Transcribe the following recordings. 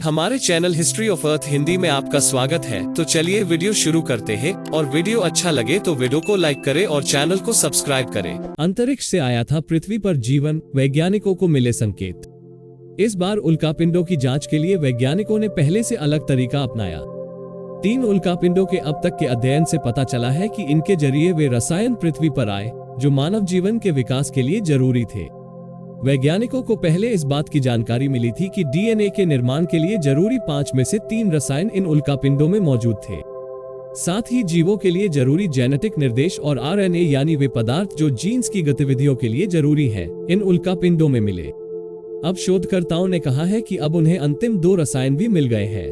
हमारे channel history of earth Hindi में आपका स्वागत है। तो चलिए वीडियो शुरू करते हैं और वीडियो अच्छा लगे तो वीडियो को लाइक करें और चैनल को सब्सक्राइब करें। अंतरिक्ष से आया था पृथ्वी पर जीवन, वैज्ञानिकों को मिले संकेत। इस बार उल्कापिंडों की जांच के लिए वैज्ञानिकों ने पहले से अलग तरीका अपनाया। 3 उल्कापिंडों के अब तक के अध्ययन से पता चला है कि इनके जरिए वे रसायन पृथ्वी पर आए जो मानव जीवन के विकास के लिए जरूरी थे। वैज्ञानिकों को पहले इस बात की जानकारी मिली थी कि डीएनए के निर्माण के लिए जरूरी 5 में से 3 रसायन इन उल्कापिंडों में मौजूद थे। साथ ही जीवों के लिए जरूरी जेनेटिक निर्देश और आरएनए यानी वे पदार्थ जो जीन्स की गतिविधियों के लिए जरूरी हैं, इन उल्कापिंडों में मिले। अब शोधकर्ताओं ने कहा है कि अब उन्हें अंतिम 2 रसायन भी मिल गए हैं।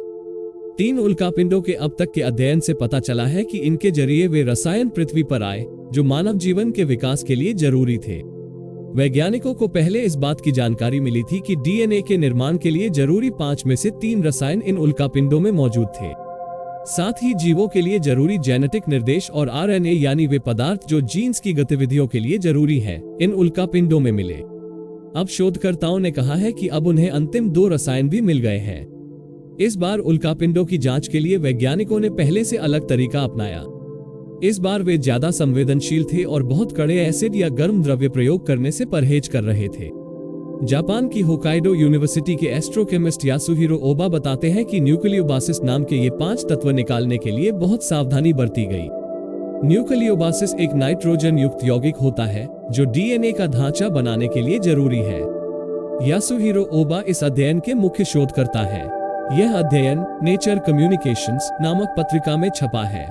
3 उल्कापिंडों के अब तक के अध्ययन से पता चला है कि इनके जरिए वे रसायन पृथ्वी पर आए जो मानव जीवन के विकास के लिए जरूरी थे। वैज्ञानिकों को पहले इस बात की जानकारी मिली थी कि डीएनए के निर्माण के लिए जरूरी 5 में से 3 रसायन इन उल्कापिंडों में मौजूद थे। साथ ही जीवों के लिए जरूरी जेनेटिक निर्देश और आरएनए यानी वे पदार्थ जो जीन्स की गतिविधियों के लिए जरूरी हैं, इन उल्कापिंडों में मिले। अब शोधकर्ताओं ने कहा है कि अब उन्हें अंतिम 2 रसायन भी मिल गए हैं। इस बार उल्कापिंडों की जांच के लिए वैज्ञानिकों ने पहले से अलग तरीका अपनाया। इस बार वे ज्यादा संवेदनशील थे और बहुत कड़े एसिड या गर्म द्रव्य प्रयोग करने से परहेज कर रहे थे। जापान की होकाइडो यूनिवर्सिटी के एस्ट्रोकेमिस्ट यासुहिरो ओबा बताते हैं कि न्यूक्लियोबासिस नाम के ये 5 तत्व निकालने के लिए बहुत सावधानी बरती गई। न्यूक्लियोबासिस एक नाइट्रोजन युक्त यौगिक होता है जो डीएनए का ढांचा बनाने के लिए जरूरी है। यासुहिरो ओबा इस अध्ययन के मुख्य शोधकर्ता हैं। यह अध्ययन नेचर कम्युनिकेशंस नामक पत्रिका में छपा है।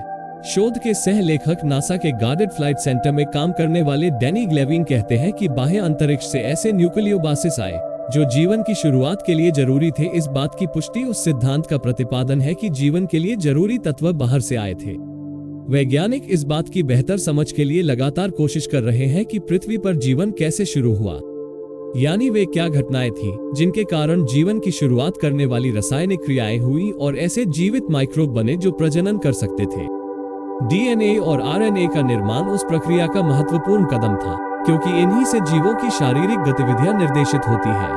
शोध के सह लेखक नासा के गार्डेड फ्लाइट सेंटर में काम करने वाले डैनी ग्लेविन कहते हैं कि बाह्य अंतरिक्ष से ऐसे न्यूक्लियोबासिस आए जो जीवन की शुरुआत के लिए जरूरी थे। इस बात की पुष्टि उस सिद्धांत का प्रतिपादन है कि जीवन के लिए जरूरी तत्व बाहर से आए थे। वैज्ञानिक इस बात की बेहतर समझ के लिए लगातार कोशिश कर रहे हैं कि पृथ्वी पर जीवन कैसे शुरू हुआ, यानी वे क्या घटनाएं थी जिनके कारण जीवन की शुरुआत करने वाली रासायनिक क्रियाएं हुई और ऐसे जीवित माइक्रोब बने जो प्रजनन कर सकते थे। डीएनए और आरएनए का निर्माण उस प्रक्रिया का महत्वपूर्ण कदम था, क्योंकि इन्हीं से जीवों की शारीरिक गतिविधियां निर्देशित होती है।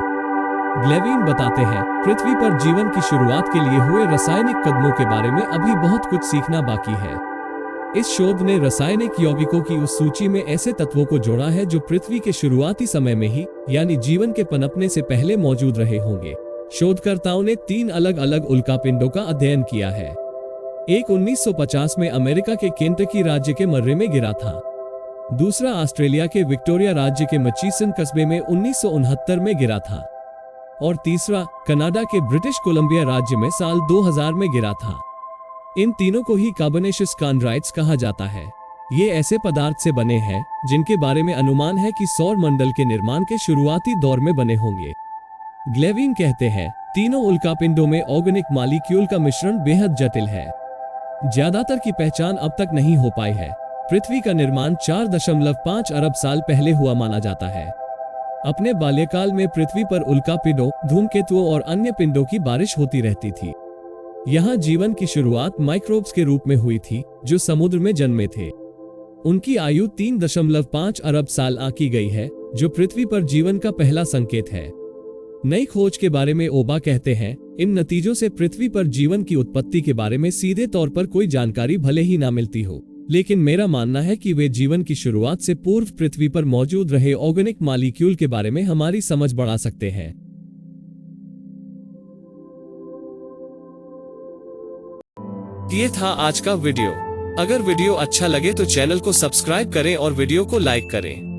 ग्लेविन बताते हैं, पृथ्वी पर जीवन की शुरुआत के लिए हुए रासायनिक कदमों के बारे में अभी बहुत कुछ सीखना बाकी है। इस शोध ने रासायनिक यौगिकों की उस सूची में ऐसे तत्वों को जोड़ा है जो पृथ्वी के शुरुआती समय में ही, यानी जीवन के पनपने से पहले मौजूद रहे होंगे। शोधकर्ताओं ने 3 अलग अलग उल्कापिंडों का अध्ययन किया है। एक 1950 में अमेरिका के केंटकी राज्य के मर्रे में गिरा था। दूसरा ऑस्ट्रेलिया के विक्टोरिया राज्य के मचीसन कस्बे में 1969 में गिरा था। और तीसरा कनाडा के ब्रिटिश कोलंबिया राज्य में साल 2000 में गिरा था। इन तीनों को ही कार्बोनेशियस कॉन्ड्राइट्स कहा जाता है। ये ऐसे पदार्थ से बने हैं जिनके बारे में अनुमान है कि सौर मंडल के निर्माण के शुरुआती दौर में बने होंगे। ग्लेविन कहते हैं, तीनों उल्कापिंडों में ऑर्गेनिक मॉलिक्यूल का मिश्रण बेहद जटिल है। ज्यादातर की पहचान अब तक नहीं हो पाई है। पृथ्वी का निर्माण 4.5 अरब साल पहले हुआ माना जाता है। अपने बाल्यकाल में पृथ्वी पर उल्कापिंडों, धूमकेतुओं और अन्य पिंडों की बारिश होती रहती थी। यहाँ जीवन की शुरुआत माइक्रोब्स के रूप में हुई थी जो समुद्र में जन्मे थे। उनकी आयु 3.5 अरब साल आंकी गई है, जो पृथ्वी पर जीवन का पहला संकेत है। नई खोज के बारे में ओबा कहते हैं, इन नतीजों से पृथ्वी पर जीवन की उत्पत्ति के बारे में सीधे तौर पर कोई जानकारी भले ही ना मिलती हो, लेकिन मेरा मानना है कि वे जीवन की शुरुआत से पूर्व पृथ्वी पर मौजूद रहे ऑर्गेनिक मॉलिक्यूल के बारे में हमारी समझ बढ़ा सकते हैं। ये था आज का वीडियो। अगर वीडियो अच्छा लगे तो चैनल को सब्सक्राइब करें और वीडियो को लाइक करें।